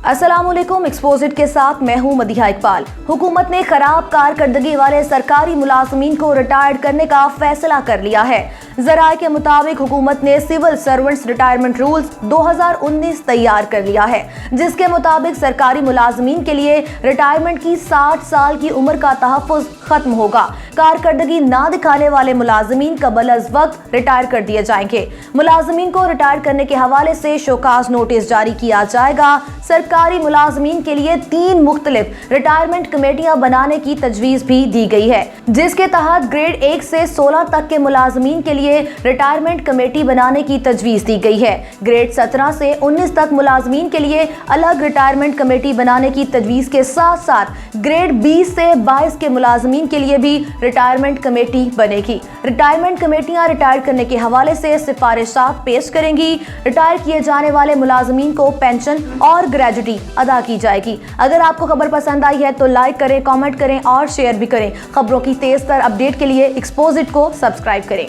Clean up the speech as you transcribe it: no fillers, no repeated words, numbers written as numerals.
अस्सलामुअलैकुम। एक्सपोजिट के साथ मैं हूं मदिहा इकबाल। हुकूमत ने खराब कारकर्दगी वाले सरकारी मुलाजमीन को रिटायर्ड करने का फैसला कर लिया है। जराये के मुताबिक हुकूमत ने सिविल सर्वेंट्स रिटायरमेंट रूल्स 2019 तैयार कर लिया है, जिसके मुताबिक सरकारी मुलाजमीन के लिए रिटायरमेंट की 60 साल की उम्र का तहफ़्फ़ुज़ खत्म होगा। कारकर्दगी ना दिखाने वाले मुलाजमीन कबल अज़ वक्त रिटायर कर दिए जाएंगे। मुलाजमीन को रिटायर करने के हवाले से शोकाज नोटिस जारी किया जाएगा। सरकारी मुलाजमीन के लिए 3 मुख्तलिफ रिटायरमेंट कमेटियां बनाने की तजवीज़ भी दी गई है, जिसके तहत ग्रेड 1 से 16 तक के मुलाजमीन के लिए रिटायरमेंट कमेटी बनाने की तजवीज़ दी गई है। ग्रेड 17 से 19 तक मुलाजमीन के लिए अलग रिटायरमेंट कमेटी बनाने की तजवीज़ के साथ साथ ग्रेड 20 से 22 के मुलाजमीन के लिए भी रिटायरमेंट कमेटी बनेगी। रिटायरमेंट कमेटियां रिटायर करने के हवाले से सिफारिशात पेश करेंगी। रिटायर किए जाने वाले मुलाजमीन को पेंशन और ग्रेजुटी अदा की जाएगी। अगर आपको खबर पसंद आई है तो लाइक करें, कमेंट करें और शेयर भी करें। खबरों की तेज तर अपडेट के लिए एक्सपोजिट को सब्सक्राइब करें।